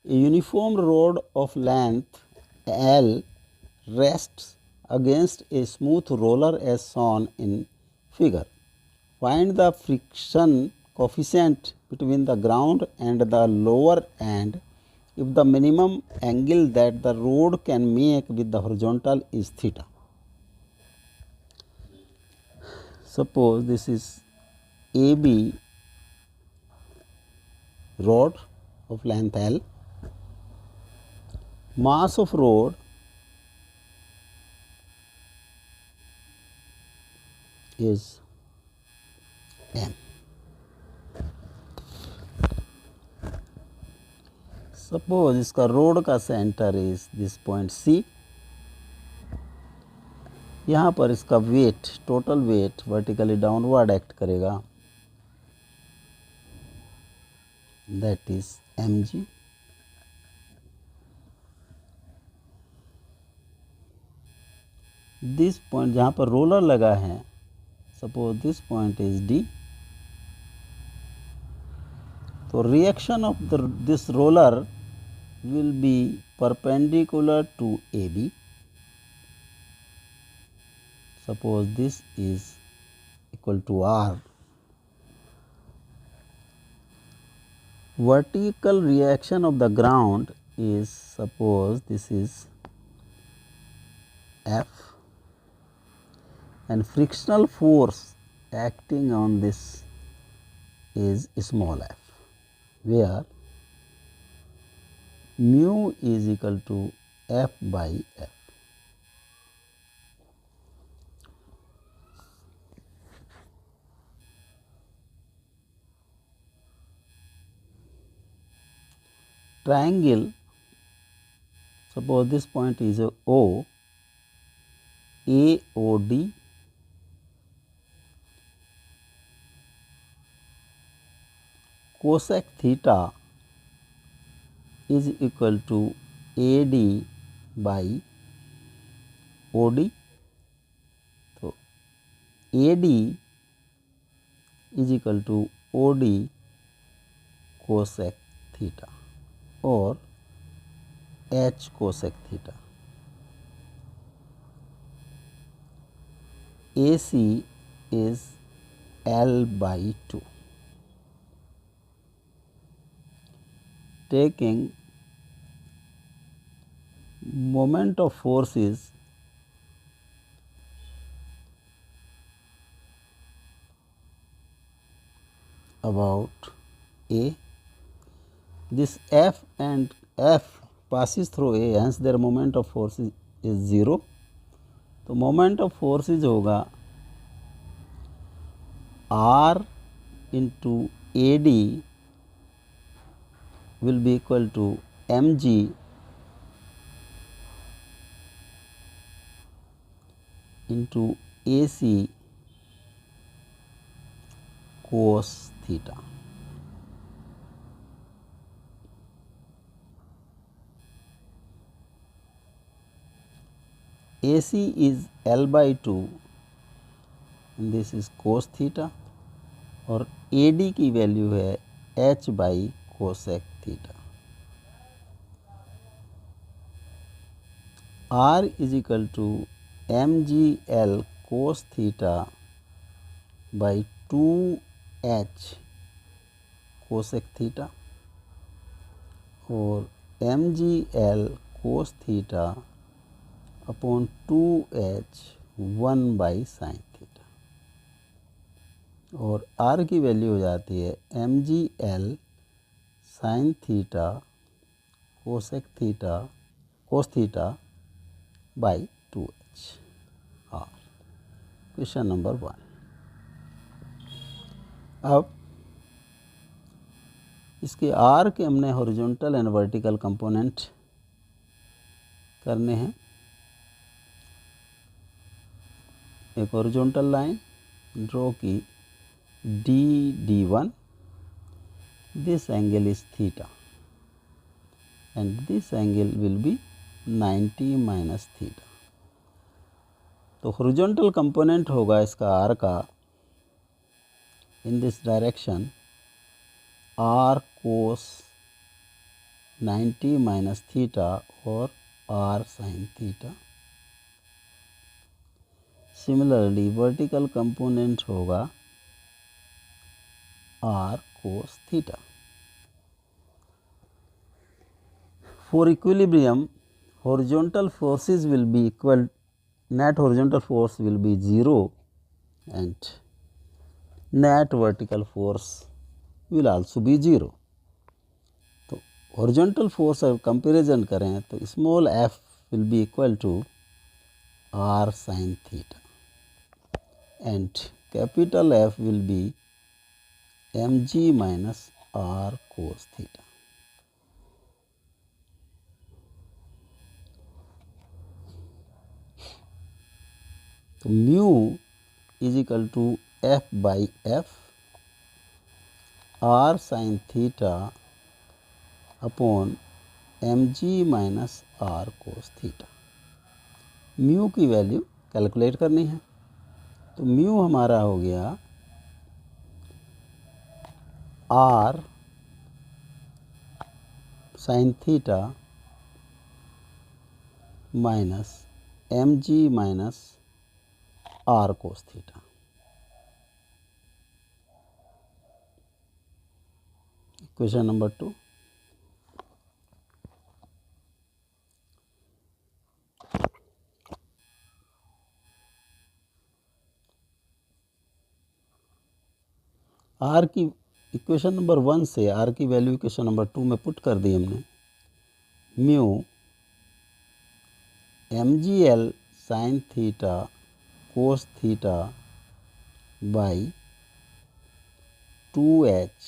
A uniform rod of length L rests against a smooth roller as shown in figure. Find the friction coefficient between the ground and the lower end if the minimum angle that the rod can make with the horizontal is theta. Suppose this is AB rod of length L. Mass of rod is M. Suppose इसका rod का centre is this point C. यहाँ पर इसका weight, total weight vertically downward act करेगा, that is mg. This point जहाँ पर roller लगा है, suppose this point is D. तो reaction of this roller will be perpendicular to AB. Suppose this is equal to R. Vertical reaction of the ground is, suppose this is F, and frictional force acting on this is small f, where mu is equal to F by F. Triangle, suppose this point is a O, AOD, cosec theta is equal to AD by OD. तो AD is equal to OD cosec theta और H cosec theta. AC is L by 2. Taking moment of force is about A. This F and F passes through A, hence their moment of force is 0. तो moment of forces होगा R into AD will be equal to mg into AC cos theta. AC is L by 2 and this is cos theta और AD की value है H by cosec theta. R is equal to mgl cos theta by 2H cosec theta और mgl cos theta upon 2H 1 by sine theta और R की value हो जाती है mgl sine theta cosec theta cos theta by 2H. R. Question number 1. अब इसके R के हमने हॉरिजॉन्टल एंड वर्टिकल कंपोनेंट करने हैं. एक हॉरिजॉन्टल लाइन ड्रॉ की D1. This angle is theta and this angle will be 90 minus theta. तो horizontal component होगा इसका R का in this direction R cos 90 minus theta or r sin theta. Similarly, vertical component होगा r cos theta. For equilibrium, horizontal forces will be equal, net horizontal force will be 0 and net vertical force will also be 0. तो horizontal force अगर comparison करें तो small f will be equal to r sin theta and capital F will be mg minus r cos theta. तो mu is equal to F by F R sine theta upon M G minus R cos theta. Mu की value calculate करनी है. तो mu हमारा हो गया R sine theta minus M G minus R cos theta. Question number 2. R की equation number 1 से are की वैल्यू इक्वेशन नंबर 2 में पुट कर दी हमने. Mu M G L sine theta cos theta by 2h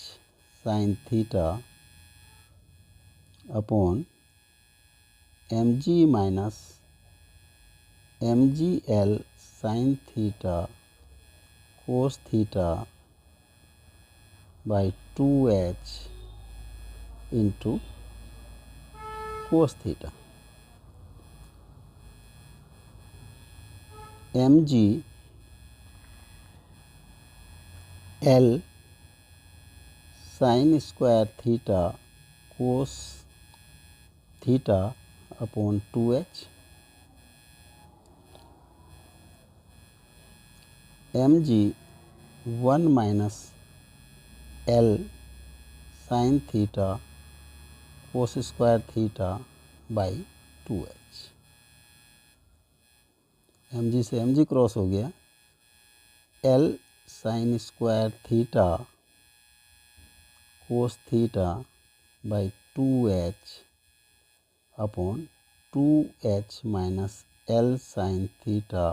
sine theta upon M G minus M G L sine theta cos theta by 2h into cos theta. M G L sine square theta cos theta upon 2h M G 1 minus L sine theta cos square theta by 2h. M G से M G cross हो गया. L sine square theta cos theta by 2h upon 2h minus L sine theta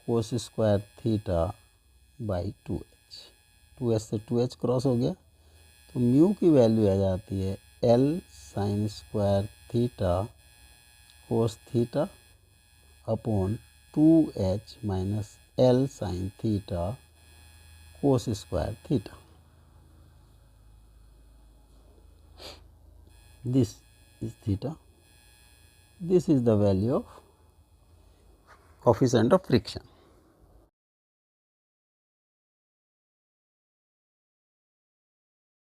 cos square theta by 2h. 2h से 2h cross हो गया. तो mu की value आ जाती है L sine square theta cos theta upon 2h minus L sine theta cos square theta. This is theta. This is the value of coefficient of friction.